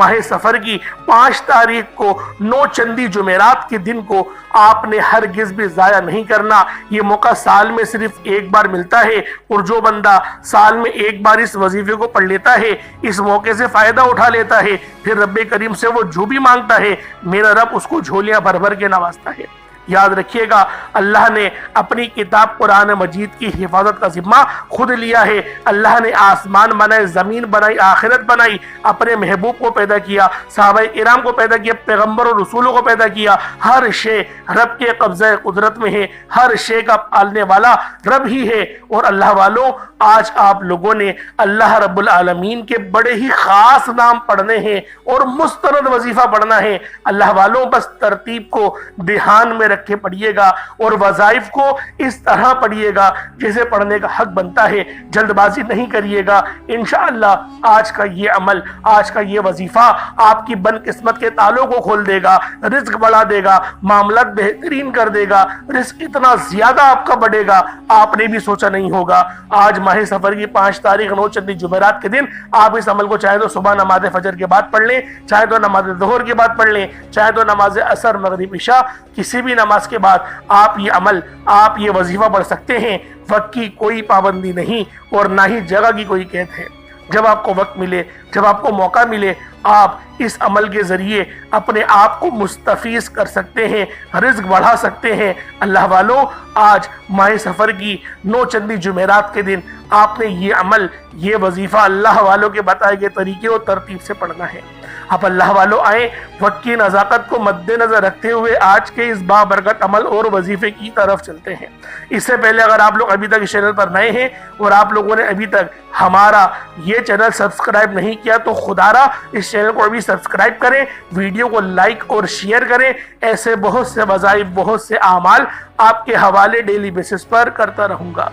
ماہ سفر کی 5 تاریخ کو 9 چندی جمعرات کے دن کو آپ نے ہرگز بھی ضائع نہیں کرنا۔ یہ موقع سال میں صرف ایک بار ملتا ہے، اور جو بندہ سال میں ایک بار اس وظیفے کو پڑھ لیتا ہے، اس موقع سے فائدہ اٹھا لیتا ہے، پھر رب کریم سے وہ جو بھی مانگتا ہے میرا رب اس کو جھولیاں بھر بھر کے نوازتا ہے۔ یاد رکھیے گا، اللہ نے اپنی کتاب قرآن مجید کی حفاظت کا ذمہ خود لیا ہے۔ اللہ نے آسمان بنائے، زمین بنائی، آخرت بنائی، اپنے محبوب کو پیدا کیا، صحابہ کرام کو پیدا کیا، پیغمبر اور رسولوں کو پیدا کیا۔ ہر شے رب کے قبضہ قدرت میں ہے، ہر شے کا پالنے والا رب ہی ہے۔ اور اللہ والوں، آج آپ لوگوں نے اللہ رب العالمین کے بڑے ہی خاص نام پڑھنے ہیں اور مستند وظیفہ پڑھنا ہے۔ اللہ والوں، بس ترتیب کو دھیان میں رکھ کے پڑھیے گا اور وظائف کو اس طرح پڑھیے گا جیسے پڑھنے کا حق بنتا ہے۔ جلد بازی نہیں کریے گا۔ انشاءاللہ آج کا یہ عمل، آج کا یہ وظیفہ آپ کی بن قسمت کے تالوں کو کھول دے گا، رزق بڑھا دے گا، معاملات بہترین کر دے گا، رزق اتنا زیادہ آپ کا بڑھے گا آپ نے بھی سوچا نہیں ہوگا۔ آج ماہ سفر کی 5 تاریخ 9 چندی جمعرات کے دن آپ اس عمل کو چاہے تو صبح نماز فجر کے بعد پڑھ لیں، چاہے تو نماز ظہر کے بعد پڑھ لیں، چاہے تو نماز عصر مغرب عشاء کسی بھی نماز کے بعد آپ یہ عمل، آپ یہ وظیفہ پڑھ سکتے ہیں۔ وقت کی کوئی پابندی نہیں اور نہ ہی جگہ کی کوئی قید ہے۔ جب آپ کو وقت ملے، جب آپ کو موقع ملے، آپ اس عمل کے ذریعے اپنے آپ کو مستفیض کر سکتے ہیں، رزق بڑھا سکتے ہیں۔ اللہ والوں، آج ماہ سفر کی 9 چندی جمعرات کے دن آپ نے یہ عمل، یہ وظیفہ اللہ والوں کے بتائے گئے طریقے اور ترتیب سے پڑھنا ہے۔ آپ اللہ والوں آئیں، وقت کی نزاکت کو مد نظر رکھتے ہوئے آج کے اس بابرکت عمل اور وظیفے کی طرف چلتے ہیں۔ اس سے پہلے اگر آپ لوگ ابھی تک اس چینل پر نئے ہیں اور آپ لوگوں نے ابھی تک ہمارا یہ چینل سبسکرائب نہیں کیا تو خدا را اس چینل کو ابھی سبسکرائب کریں، ویڈیو کو لائک اور شیئر کریں۔ ایسے بہت سے وظائف، بہت سے اعمال آپ کے حوالے ڈیلی بیسس پر کرتا رہوں گا۔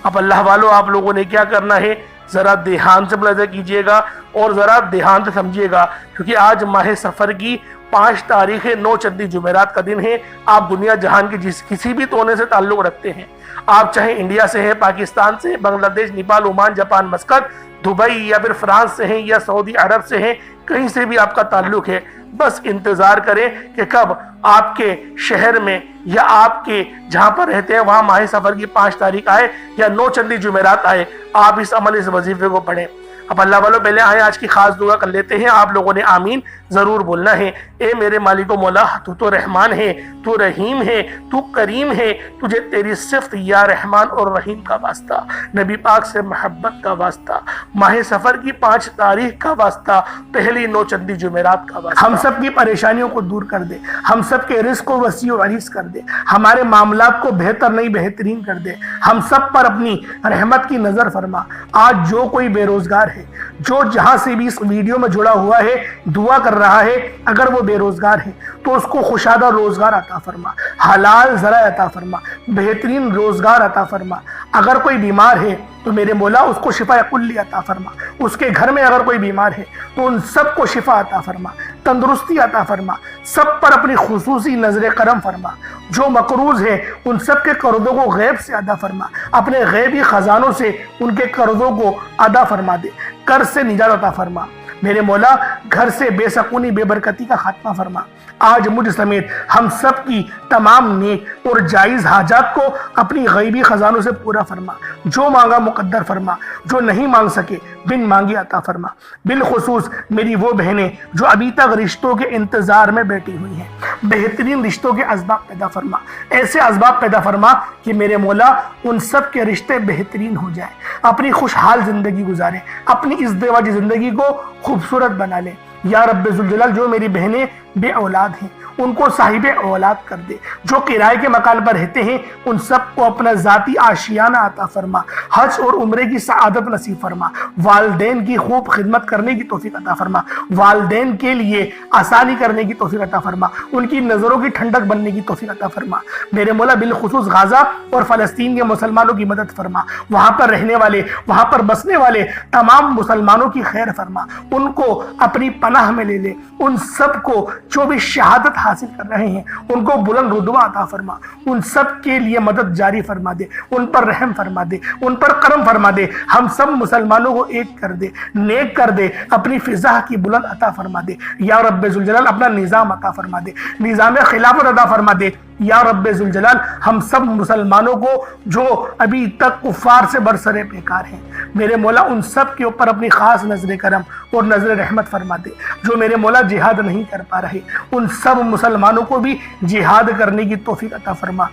اب اللہ والوں، آپ لوگوں نے کیا کرنا ہے، ذرا دھیان سے ملاحظہ کیجئے گا اور ذرا دھیان سے سمجھیے گا، کیونکہ آج ماہ سفر کی 5 تاریخ 9 چندی جمعرات کا دن ہے۔ آپ دنیا جہان کے کسی بھی کونے سے تعلق رکھتے ہیں، آپ چاہے انڈیا سے ہیں، پاکستان سے، بنگلہ دیش، Nepal, Oman, Japan, Muscat, Dubai, یا پھر فرانس سے ہیں یا سعودی عرب سے ہیں، کہیں سے بھی آپ کا تعلق ہے، بس انتظار کریں کہ کب آپ کے شہر میں یا آپ کے جہاں پر رہتے ہیں وہاں ماہ سفر کی 5 تاریخ آئے یا 9 چندی جمعرات آئے، آپ اس عمل، اس وظیفے کو پڑھیں۔ اب اللہ والوں، پہلے آئیں آج کی خاص دعا کر لیتے ہیں۔ آپ لوگوں نے آمین ضرور بولنا ہے۔ اے میرے مالک و مولا، تو رحمان ہے، تو رحیم ہے، تو کریم ہے، تجھے تیری صفت یا رحمان اور رحیم کا واسطہ، نبی پاک سے محبت کا واسطہ، ماہ سفر کی 5 تاریخ کا واسطہ، پہلی 9 چندی جمعرات کا واسطہ، ہم سب کی پریشانیوں کو دور کر دے، ہم سب کے رزق کو وسیع و عریض کر دے، ہمارے معاملات کو بہتر نہیں بہترین کر دے، ہم سب پر اپنی رحمت کی نظر فرما۔ آج جو کوئی بے روزگار ہے، جو جہاں سے بھی اس ویڈیو میں جڑا ہوا ہے، دعا کر رہا ہے، اگر وہ بے روزگار ہے تو اس کو خوشادہ روزگار عطا فرما، حلال ذرائع عطا فرما، بہترین روزگار عطا فرما۔ اگر کوئی بیمار ہے تو میرے مولا اس کو شفا کلی عطا فرما، اس کے گھر میں اگر کوئی بیمار ہے تو ان سب کو شفا عطا فرما، تندرستی عطا فرما، سب پر اپنی خصوصی نظر کرم فرما۔ جو مقروض ہیں ان سب کے قرضوں کو غیب سے ادا فرما، اپنے غیبی خزانوں سے ان کے قرضوں کو ادا فرما دے، قرض سے نجات عطا فرما۔ میرے مولا گھر سے بے سکونی، بے برکتی کا خاتمہ فرما۔ آج مجھ سمیت ہم سب کی تمام نیک اور جائز حاجات کو اپنی غیبی خزانوں سے پورا فرما، جو مانگا مقدر فرما، جو نہیں مانگ سکے بن مانگی عطا فرما۔ بالخصوص میری وہ بہنیں جو ابھی تک رشتوں کے انتظار میں بیٹھی ہوئی ہیں، بہترین رشتوں کے اسباب پیدا فرما، ایسے اسباب پیدا فرما کہ میرے مولا ان سب کے رشتے بہترین ہو جائیں، اپنی خوشحال زندگی گزاریں، اپنی اس دیواجی زندگی کو خوبصورت بنا لیں۔ یا رب ذوالجلال، جو میری بہنیں بے اولاد ہیں ان کو صاحب اولاد کر دے، جو کرائے کے مکان پر رہتے ہیں ان سب کو اپنا ذاتی آشیانہ عطا فرما، حج اور عمرے کی سعادت نصیب فرما، والدین کی خوب خدمت کرنے کی توفیق عطا فرما، والدین کے لیے آسانی کرنے کی توفیق عطا فرما، ان کی نظروں کی ٹھنڈک بننے کی توفیق عطا فرما۔ میرے مولا بالخصوص غزہ اور فلسطین کے مسلمانوں کی مدد فرما، وہاں پر رہنے والے، وہاں پر بسنے والے تمام مسلمانوں کی خیر فرما، ان کو اپنی پناہ میں لے لے، ان سب کو جو بھی شہادت حاصل کر رہے ہیں ان کو بلند رتبہ عطا فرما، ان سب کے لیے مدد جاری فرما دے، ان پر رحم فرما دے، ان پر کرم فرما دے, ہم سب مسلمانوں کو ایک کر دے, نیک کر دے, اپنی فضا کی بلند عطا فرما دے یا رب ذوالجلال. اپنا نظام عطا فرما دے, نظام خلافت عطا فرما دے یا رب ذوالجلال. ہم سب مسلمانوں کو جو ابھی تک کفار سے برسر پیکار ہیں, میرے مولا ان سب کے اوپر اپنی خاص نظر کرم اور نظر رحمت فرما دے. جو میرے مولا جہاد نہیں کر پا رہے ان سب مسلمانوں کو بھی جہاد کرنے کی توفیق عطا فرما,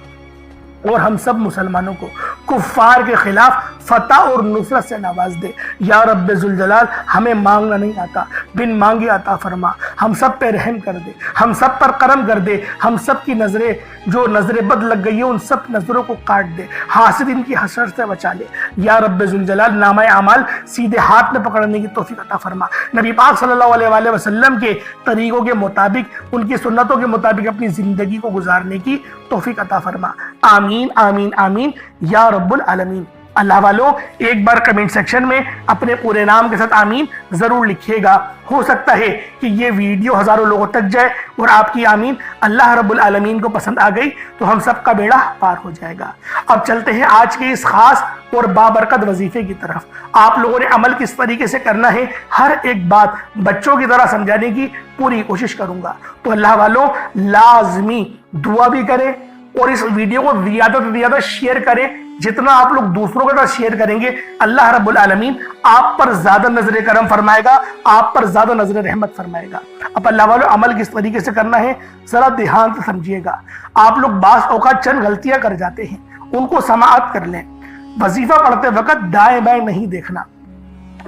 اور ہم سب مسلمانوں کو کفار کے خلاف فتح اور نصرت سے نواز دے یا رب ذوالجلال. ہمیں مانگنا نہیں آتا, بن مانگے عطا فرما. ہم سب پہ رحم کر دے, ہم سب پر کرم کر دے. ہم سب کی نظریں جو نظر بد لگ گئی ہے ان سب نظروں کو کاٹ دے, حاسد ان کی حسرت سے بچا لے یا رب ذوالجلال. نامہ اعمال سیدھے ہاتھ میں پکڑنے کی توفیق عطا فرما. نبی پاک صلی اللہ علیہ وآلہ وسلم کے طریقوں کے مطابق, ان کی سنتوں کے مطابق اپنی زندگی کو گزارنے کی توفیق عطا فرما. آمین آمین آمین یا رب العالمین. اللہ والوں, ایک بار کمنٹ سیکشن میں اپنے پورے نام کے ساتھ آمین ضرور لکھیے گا. ہو سکتا ہے کہ یہ ویڈیو ہزاروں لوگوں تک جائے اور آپ کی آمین اللہ رب العالمین کو پسند آ گئی تو ہم سب کا بیڑا پار ہو جائے گا. اب چلتے ہیں آج کے اس خاص اور بابرکت وظیفے کی طرف. آپ لوگوں نے عمل کس طریقے سے کرنا ہے, ہر ایک بات بچوں کی طرح سمجھانے کی پوری کوشش کروں گا. تو اللہ والوں, لازمی دعا بھی کریں اور اس ویڈیو کو زیادہ سے زیادہ شیئر کریں. جتنا آپ لوگ دوسروں کے ساتھ شیئر کریں گے اللہ رب العالمین آپ پر زیادہ نظر کرم فرمائے گا, آپ پر زیادہ نظر رحمت فرمائے گا. اب اللہ والوں, عمل کس طریقے سے کرنا ہے ذرا دھیان سے سمجھیے گا. آپ لوگ بعض اوقات چند غلطیاں کر جاتے ہیں, ان کو سماعت کر لیں. وظیفہ پڑھتے وقت دائیں بائیں نہیں دیکھنا.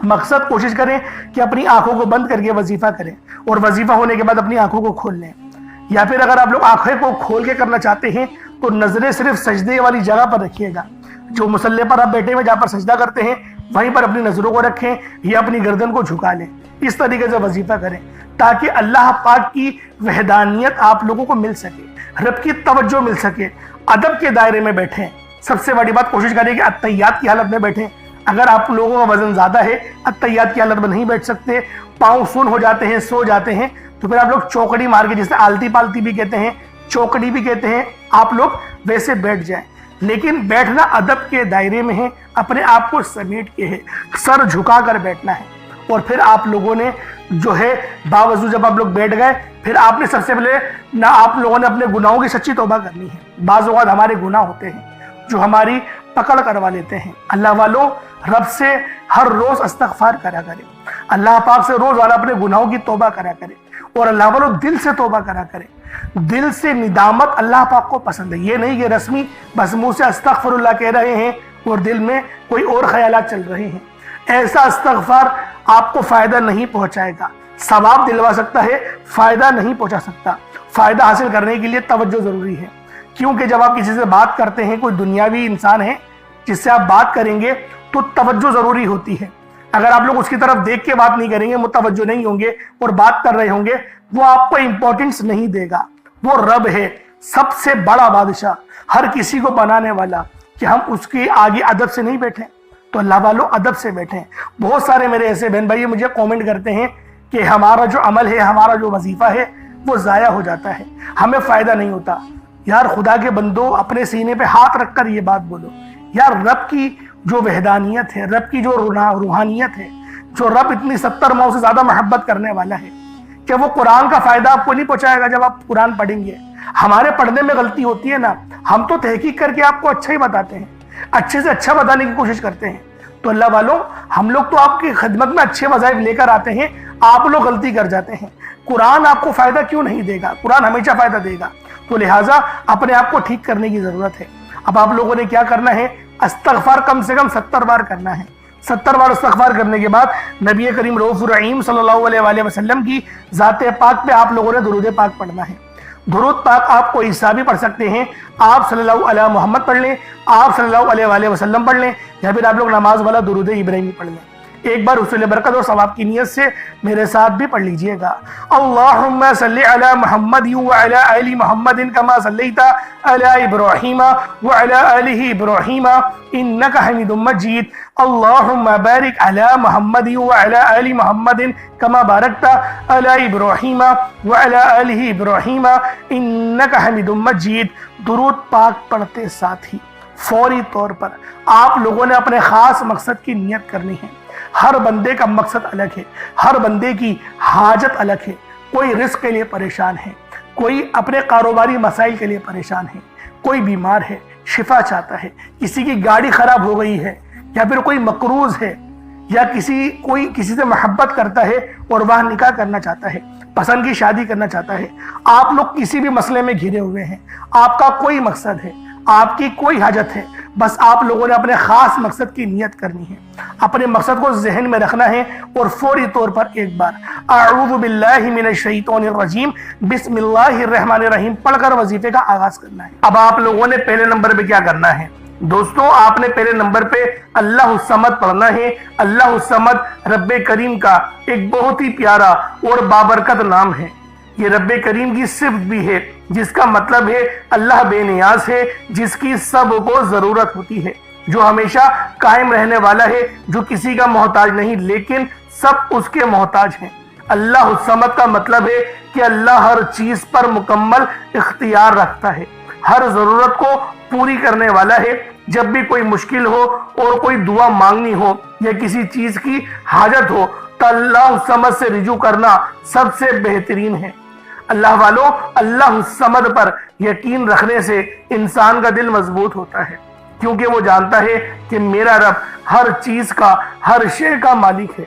مقصد کوشش کریں کہ اپنی آنکھوں کو بند کر کے وظیفہ کریں اور وظیفہ ہونے کے بعد اپنی آنکھوں کو کھول لیں. یا پھر اگر آپ لوگ آنکھیں کو کھول کے کرنا چاہتے ہیں تو نظریں صرف سجدے والی جگہ پر رکھیے گا. جو مصلی پر آپ بیٹھے ہوئے جہاں پر سجدہ کرتے ہیں وہیں پر اپنی نظروں کو رکھیں یا اپنی گردن کو جھکا لیں. اس طریقے سے وظیفہ کریں تاکہ اللہ پاک کی وحدانیت آپ لوگوں کو مل سکے, رب کی توجہ مل سکے. ادب کے دائرے میں بیٹھیں. سب سے بڑی بات کوشش کریں کہ اتحیات کی حالت میں بیٹھیں. اگر آپ لوگوں کا وزن زیادہ ہے, اتحیات کی حالت میں نہیں بیٹھ سکتے, پاؤں سن ہو جاتے ہیں, سو جاتے ہیں, تو پھر آپ لوگ چوکڑی مار کے, جسے آلتی پالتی بھی کہتے ہیں, چوکڑی بھی کہتے ہیں, آپ لوگ ویسے بیٹھ جائیں. لیکن بیٹھنا ادب کے دائرے میں ہے, اپنے آپ کو سمیٹ کے ہے, سر جھکا کر بیٹھنا ہے. اور پھر آپ لوگوں نے جو ہے باوضو جب آپ لوگ بیٹھ گئے پھر آپ نے سب سے پہلے نہ آپ لوگوں نے اپنے گناہوں کی سچی توبہ کرنی ہے. بعض اوقات ہمارے گناہ ہوتے ہیں جو ہماری پکڑ کروا لیتے ہیں. اللہ والوں, رب سے ہر روز استغفار کرا کرے, اللہ پاک سے روزانہ اپنے گناہوں کی توبہ کرا کرے, اور اللہ والوں دل سے توبہ کرا کرے. دل سے ندامت اللہ پاک کو پسند ہے. یہ نہیں کہ رسمی بس منہ سے استغفر اللہ کہہ رہے ہیں اور دل میں کوئی اور خیالات چل رہے ہیں. ایسا استغفار آپ کو فائدہ نہیں پہنچائے گا. ثواب دلوا سکتا ہے, فائدہ نہیں پہنچا سکتا. فائدہ حاصل کرنے کے لیے توجہ ضروری ہے, کیونکہ جب آپ کسی سے بات کرتے ہیں, کوئی دنیاوی انسان ہے جس سے آپ بات کریں گے تو توجہ ضروری ہوتی ہے. اگر آپ لوگ اس کی طرف دیکھ کے بات نہیں کریں گے, متوجہ نہیں ہوں گے اور بات کر رہے ہوں گے, وہ آپ کو امپورٹنس نہیں دے گا. وہ رب ہے, سب سے بڑا بادشاہ, ہر کسی کو بنانے والا, کہ ہم اس کے آگے ادب سے نہیں بیٹھیں. تو اللہ والوں ادب سے بیٹھیں. بہت سارے میرے ایسے بہن بھائی مجھے کومنٹ کرتے ہیں کہ ہمارا جو عمل ہے, ہمارا جو وظیفہ ہے وہ ضائع ہو جاتا ہے, ہمیں فائدہ نہیں ہوتا. یار خدا کے بندو, اپنے سینے پہ ہاتھ رکھ کر یہ بات بولو. یار رب کی جو وحدانیت ہے, رب کی جو روحانیت ہے, جو رب اتنی 70 ماؤں سے زیادہ محبت کرنے والا ہے, کہ وہ قرآن کا فائدہ آپ کو نہیں پہنچائے گا جب آپ قرآن پڑھیں گے. ہمارے پڑھنے میں غلطی ہوتی ہے نا, ہم تو تحقیق کر کے آپ کو اچھا ہی بتاتے ہیں, اچھے سے اچھا بتانے کی کوشش کرتے ہیں. تو اللہ والوں, ہم لوگ تو آپ کی خدمت میں اچھے وظائف لے کر آتے ہیں, آپ لوگ غلطی کر جاتے ہیں. قرآن آپ کو فائدہ کیوں نہیں دے گا؟ قرآن ہمیشہ فائدہ دے گا. تو لہٰذا اپنے آپ کو ٹھیک کرنے کی ضرورت ہے. اب آپ لوگوں نے کیا کرنا ہے, استغفار کم سے کم 70 بار کرنا ہے. 70 بار استغفار کرنے کے بعد نبی کریم رؤوف الرحیم صلی اللہ علیہ وآلہ وسلم کی ذات پاک پہ آپ لوگوں نے درود پاک پڑھنا ہے. درود پاک آپ کو عیسیٰ بھی پڑھ سکتے ہیں, آپ صلی اللہ علیہ محمد پڑھ لیں, آپ صلی اللہ علیہ وآلہ وسلم پڑھ لیں, یا پھر آپ لوگ نماز والا درود ابراہیمی پڑھ لیں. ایک بار حصول برکت اور ثواب کی نیت سے میرے ساتھ بھی پڑھ لیجئے گا. اللہم صلی علی محمد وعلی آل محمد کما صلیت علی ابراہیم وعلی آل ابراہیم انک حمید مجید. اللہم بارک علی محمد وعلی آل محمد کما بارکت علی ابراہیم وعلی آل ابراہیم انک حمید مجید. درود پاک پڑھتے ساتھ ہی فوری طور پر آپ لوگوں نے اپنے خاص مقصد کی نیت کرنی ہے۔ ہر بندے کا مقصد الگ ہے، ہر بندے کی حاجت الگ ہے۔ کوئی رزق کے لیے پریشان ہے، کوئی اپنے کاروباری مسائل کے لیے پریشان ہے، کوئی بیمار ہے شفا چاہتا ہے، کسی کی گاڑی خراب ہو گئی ہے، یا پھر کوئی مقروض ہے، یا کوئی کسی سے محبت کرتا ہے اور وہاں نکاح کرنا چاہتا ہے، پسند کی شادی کرنا چاہتا ہے۔ آپ لوگ کسی بھی مسئلے میں گھرے ہوئے ہیں، آپ کا کوئی مقصد ہے، آپ کی کوئی حاجت ہے، بس آپ لوگوں نے اپنے خاص مقصد کی نیت کرنی ہے، اپنے مقصد کو ذہن میں رکھنا ہے اور فوری طور پر ایک بار اعوذ باللہ من الشیطان الرجیم بسم اللہ الرحمن الرحیم پڑھ کر وظیفے کا آغاز کرنا ہے۔ اب آپ لوگوں نے پہلے نمبر پہ کیا کرنا ہے دوستوں؟ آپ نے پہلے نمبر پہ اللہ الصمد پڑھنا ہے۔ اللہ الصمد رب کریم کا ایک بہت ہی پیارا اور بابرکت نام ہے۔ یہ رب کریم کی صفت بھی ہے، جس کا مطلب ہے اللہ بے نیاز ہے، جس کی سب کو ضرورت ہوتی ہے، جو ہمیشہ قائم رہنے والا ہے، جو کسی کا محتاج نہیں لیکن سب اس کے محتاج ہیں۔ اللہ الصمد کا مطلب ہے کہ اللہ ہر چیز پر مکمل اختیار رکھتا ہے، ہر ضرورت کو پوری کرنے والا ہے۔ جب بھی کوئی مشکل ہو اور کوئی دعا مانگنی ہو یا کسی چیز کی حاجت ہو تو اللہ الصمد سے رجوع کرنا سب سے بہترین ہے۔ اللہ والو، اللہ الصمد پر یقین رکھنے سے انسان کا دل مضبوط ہوتا ہے، کیونکہ وہ جانتا ہے کہ میرا رب ہر چیز کا، ہر شے کا مالک ہے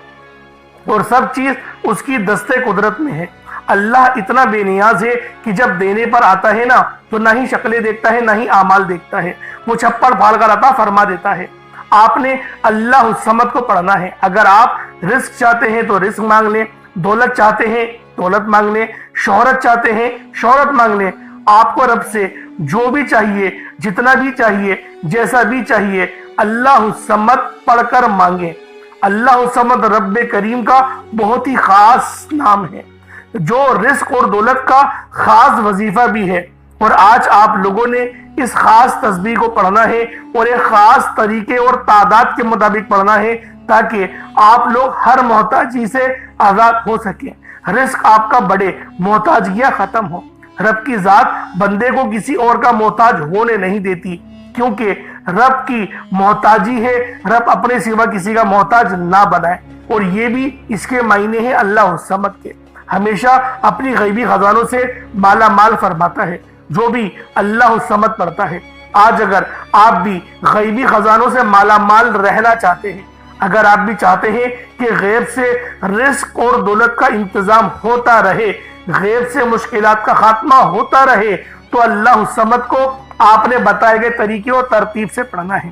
اور سب چیز اس کی دستے قدرت میں ہے۔ اللہ اتنا بے نیاز ہے کہ جب دینے پر آتا ہے نا تو نہ ہی شکلیں دیکھتا ہے نہ ہی اعمال دیکھتا ہے، وہ چھپڑ پھاڑ کر عطا فرما دیتا ہے۔ آپ نے اللہ الصمد کو پڑھنا ہے۔ اگر آپ رزق چاہتے ہیں تو رزق مانگ لیں، دولت چاہتے ہیں دولت مانگ لیں، شہرت چاہتے ہیں شہرت مانگ لیں۔ آپ کو رب سے جو بھی چاہیے، جتنا بھی چاہیے، جیسا بھی چاہیے، اللہ الصمد پڑھ کر مانگیں۔ اللہ الصمد رب کریم کا بہت ہی خاص نام ہے، جو رزق اور دولت کا خاص وظیفہ بھی ہے۔ اور آج آپ لوگوں نے اس خاص تسبیح کو پڑھنا ہے اور ایک خاص طریقے اور تعداد کے مطابق پڑھنا ہے، تاکہ آپ لوگ ہر محتاجی سے آزاد ہو سکیں، رزق آپ کا بڑھے، محتاجیاں ختم ہو۔ رب کی ذات بندے کو کسی اور کا محتاج ہونے نہیں دیتی، کیونکہ رب کی محتاجی ہے، رب اپنے سوا کسی کا محتاج نہ بنائے۔ اور یہ بھی اس کے معنی ہیں اللہ الصمد کے، ہمیشہ اپنی غیبی خزانوں سے مالا مال فرماتا ہے۔ جو بھی اللہ الصمد پڑھتا ہے، آج اگر آپ بھی غیبی خزانوں سے مالا مال رہنا چاہتے ہیں، اگر آپ بھی چاہتے ہیں کہ غیب سے رزق اور دولت کا انتظام ہوتا رہے، غیب سے مشکلات کا خاتمہ ہوتا رہے، تو اللہ الصمد کو آپ نے بتائے گئے طریقے اور ترتیب سے پڑھنا ہے۔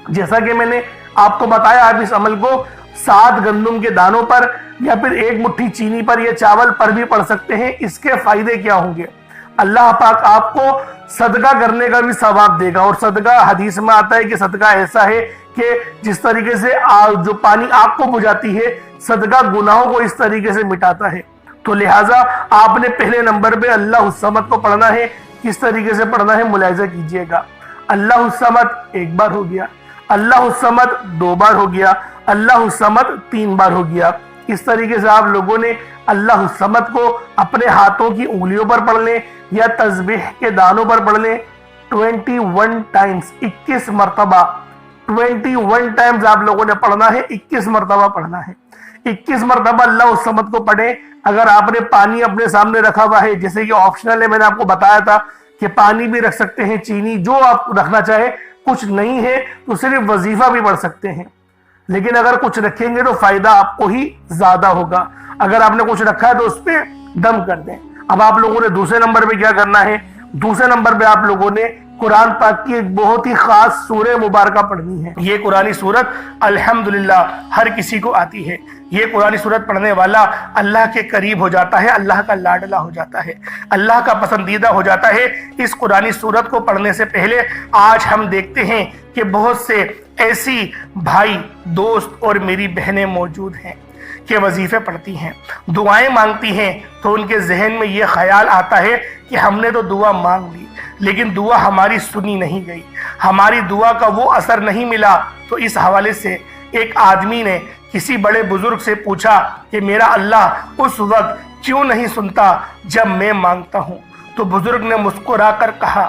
جیسا کہ میں نے آپ کو بتایا، آپ اس عمل کو 7 گندم کے دانوں پر یا پھر 1 مٹھی چینی پر یا چاول پر بھی پڑھ سکتے ہیں۔ اس کے فائدے کیا ہوں گے؟ اللہ پاک آپ کو صدقہ کرنے کا بھی ثواب دے گا، اور صدقہ حدیث میں آتا ہے کہ صدقہ ایسا ہے کہ جس طریقے سے جو پانی آگ کو بجھاتی ہے، صدقہ گناہوں کو اس طریقے سے مٹاتا ہے۔ تو لہٰذا آپ نے پہلے نمبر پہ اللہ الصمد کو پڑھنا ہے۔ کس طریقے سے پڑھنا ہے ملاحظہ کیجئے گا۔ اللہ الصمد 1 بار ہو گیا، اللہ الصمد 2 بار ہو گیا، اللہ الصمد 3 بار ہو گیا۔ اس طریقے سے آپ لوگوں نے اللہ الصمد کو اپنے ہاتھوں کی انگلیوں پر پڑھ لیں یا تسبیح کے دانوں پر پڑھ لیں 21 ٹائمز، 21 مرتبہ 21 ٹائمز آپ لوگوں نے پڑھنا ہے، 21 مرتبہ پڑھنا ہے۔ 21 مرتبہ اللہ الصمد کو پڑھیں۔ اگر آپ نے پانی اپنے سامنے رکھا ہوا ہے، جیسے کہ آپشنل ہے، میں نے آپ کو بتایا تھا کہ پانی بھی رکھ سکتے ہیں، چینی، جو آپ رکھنا چاہے، کچھ نہیں ہے تو صرف وظیفہ بھی پڑھ سکتے ہیں، لیکن اگر کچھ رکھیں گے تو فائدہ آپ کو ہی زیادہ ہوگا۔ اگر آپ نے کچھ رکھا ہے تو اس پہ دم کر دیں۔ اب آپ لوگوں نے دوسرے نمبر پہ کیا کرنا ہے؟ دوسرے نمبر پہ آپ لوگوں نے قرآن پاک کی ایک بہت ہی خاص سورہ مبارکہ پڑھنی ہے۔ یہ قرآنی سورت الحمدللہ ہر کسی کو آتی ہے۔ یہ قرآنی سورت پڑھنے والا اللہ کے قریب ہو جاتا ہے، اللہ کا لاڈلا ہو جاتا ہے، اللہ کا پسندیدہ ہو جاتا ہے۔ اس قرآنی سورت کو پڑھنے سے پہلے آج ہم دیکھتے ہیں کہ بہت سے ایسی بھائی، دوست اور میری بہنیں موجود ہیں کہ وظیفے پڑھتی ہیں، دعائیں مانگتی ہیں، تو ان کے ذہن میں یہ خیال آتا ہے کہ ہم نے تو دعا مانگ لی لیکن دعا ہماری سنی نہیں گئی، ہماری دعا کا وہ اثر نہیں ملا۔ تو اس حوالے سے ایک آدمی نے کسی بڑے بزرگ سے پوچھا کہ میرا اللہ اس وقت کیوں نہیں سنتا جب میں مانگتا ہوں؟ تو بزرگ نے مسکرا کر کہا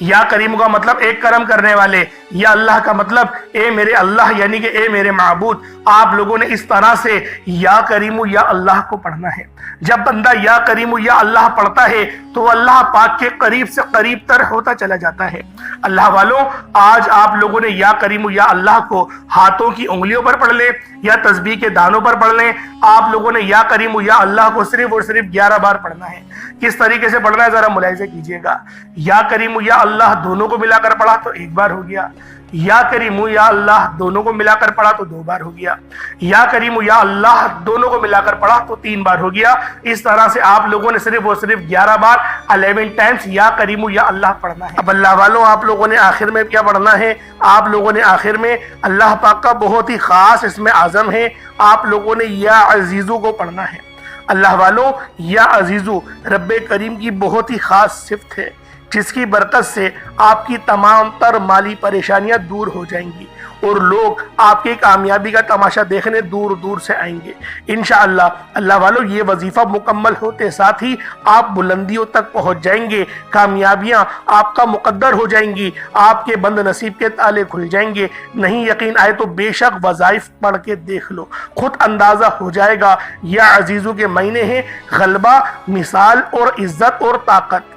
یا کریم کا مطلب ایک کرم کرنے والے، یا اللہ کا مطلب اے میرے اللہ، یعنی کہ اے میرے معبود۔ آپ لوگوں نے اس طرح سے یا کریم یا اللہ کو پڑھنا ہے۔ جب بندہ یا کریم یا اللہ پڑھتا ہے تو اللہ پاک کے قریب سے قریب تر ہوتا چلا جاتا ہے۔ اللہ والوں، آج آپ لوگوں نے یا کریم یا اللہ کو ہاتھوں کی انگلیوں پر پڑھ لیں یا تسبیح کے دانوں پر پڑھ لیں۔ آپ لوگوں نے یا کریم یا اللہ کو صرف اور صرف 11 بار پڑھنا ہے۔ کس طریقے سے پڑھنا ہے ذرا ملاحظہ کیجئے گا۔ یا کریم یا اللہ دونوں کو ملا کر پڑھا تو 1 بار ہو گیا، یا کریم یا اللہ دونوں کو ملا کر پڑھا تو 2 بار ہو گیا، یا کریم یا اللہ دونوں کو ملا کر پڑھا تو 3 بار ہو گیا۔ اس طرح سے آپ لوگوں نے صرف اور صرف 11 بار 11 ٹائمز یا کریم یا اللہ پڑھنا ہے۔ اب اللہ والوں، آپ لوگوں نے آخر میں کیا پڑھنا ہے؟ آپ لوگوں نے آخر میں اللہ پاک کا بہت ہی خاص اسم اعظم ہے، آپ لوگوں نے یا عزیزو کو پڑھنا ہے۔ اللہ والوں، یا عزیزو رب کریم کی بہت ہی خاص صفت ہے، جس کی برکت سے آپ کی تمام تر مالی پریشانیاں دور ہو جائیں گی اور لوگ آپ کی کامیابی کا تماشا دیکھنے دور دور سے آئیں گے انشاءاللہ۔ اللہ والوں، یہ وظیفہ مکمل ہوتے ساتھ ہی آپ بلندیوں تک پہنچ جائیں گے، کامیابیاں آپ کا مقدر ہو جائیں گی، آپ کے بند نصیب کے تالے کھل جائیں گے۔ نہیں یقین آئے تو بے شک وظائف پڑھ کے دیکھ لو، خود اندازہ ہو جائے گا۔ یا عزیزو کے معنی ہیں غلبہ، مثال اور عزت اور طاقت،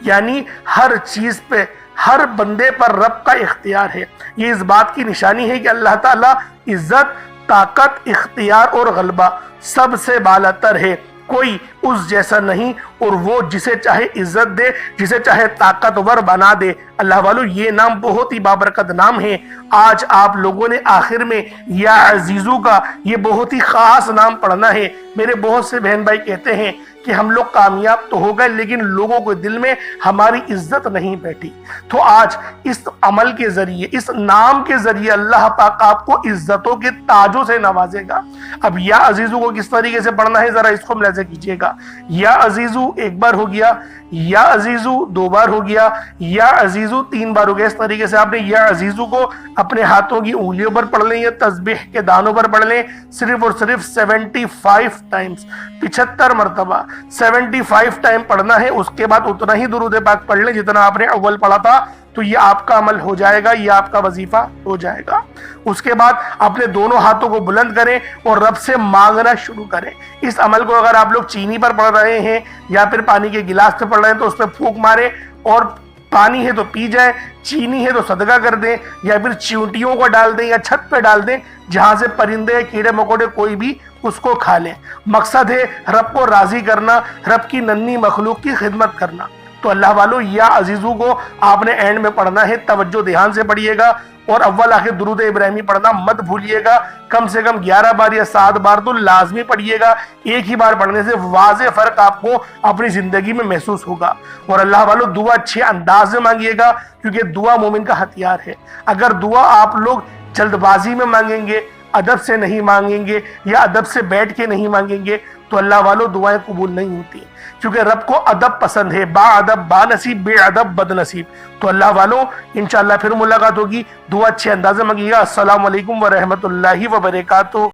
یعنی ہر چیز پہ، ہر بندے پر رب کا اختیار ہے۔ یہ اس بات کی نشانی ہے کہ اللہ تعالیٰ عزت، طاقت، اختیار اور غلبہ سب سے بالاتر ہے، کوئی اس جیسا نہیں، اور وہ جسے چاہے عزت دے، جسے چاہے طاقتور بنا دے۔ اللہ والو، یہ نام بہت ہی بابرکت نام ہے۔ آج آپ لوگوں نے آخر میں یا عزیزو کا یہ بہت ہی خاص نام پڑھنا ہے۔ میرے بہت سے بہن بھائی کہتے ہیں کہ ہم لوگ کامیاب تو ہو گئے لیکن لوگوں کے دل میں ہماری عزت نہیں بیٹھی۔ تو آج اس عمل کے ذریعے، اس نام کے ذریعے اللہ پاک آپ کو عزتوں کے تاجوں سے نوازے گا۔ اب یا عزیزو کو کس طریقے سے پڑھنا ہے ذرا اس کو ملاحظہ کیجئے گا۔ یا عزیزو 1 بار ہو گیا، یا عزیزو 2 بار ہو گیا، یا عزیزو 3 بار ہو گیا۔ اس طریقے سے آپ نے یا عزیزو کو اپنے ہاتھوں کی انگلیوں پر پڑھ لیں یا تسبیح کے دانوں پر پڑھ لیں، صرف اور صرف 75 ٹائمز، 75 مرتبہ 75 ٹائم پڑھنا ہے۔ اس کے بعد اتنا ہی درود پاک پڑھ لیں جتنا آپ نے اول پڑھا تھا، تو یہ آپ کا عمل ہو جائے گا، یہ آپ کا وظیفہ ہو جائے گا۔ اس کے بعد اپنے دونوں ہاتھوں کو بلند کریں اور رب سے مانگنا شروع کریں۔ اس عمل کو اگر آپ لوگ چینی پر پڑھ رہے ہیں یا پھر پانی کے گلاس پہ پڑھ رہے ہیں تو اس پہ پھونک ماریں، اور پانی ہے تو پی جائیں، چینی ہے تو صدقہ کر دیں، یا پھر چیونٹیوں کو ڈال دیں یا چھت پہ ڈال دیں جہاں سے پرندے، کیڑے مکوڑے کوئی بھی اس کو کھا لیں۔ مقصد ہے رب کو راضی کرنا، رب کی ننھی مخلوق کی خدمت کرنا۔ تو اللہ والو، یا عزیزو کو آپ نے اینڈ میں پڑھنا ہے، توجہ دھیان سے پڑھیے گا، اور اول آخر درود ابراہیمی پڑھنا مت بھولیے گا۔ کم سے کم 11 بار یا 7 بار تو لازمی پڑھیے گا۔ ایک ہی بار پڑھنے سے واضح فرق آپ کو اپنی زندگی میں محسوس ہوگا۔ اور اللہ والو، دعا اچھے انداز میں مانگیے گا، کیونکہ دعا مومن کا ہتھیار ہے۔ اگر دعا آپ لوگ جلد بازی میں مانگیں گے، ادب سے نہیں مانگیں گے یا ادب سے بیٹھ کے نہیں مانگیں گے تو اللہ والو دعائیں قبول نہیں ہوتی، کیونکہ رب کو ادب پسند ہے۔ با ادب با نصیب، بے ادب بد نصیب۔ تو اللہ والو، انشاءاللہ پھر ملاقات ہوگی۔ دعا اچھے انداز میں مانگیے گا۔ السلام علیکم ورحمۃ اللہ وبرکاتہ۔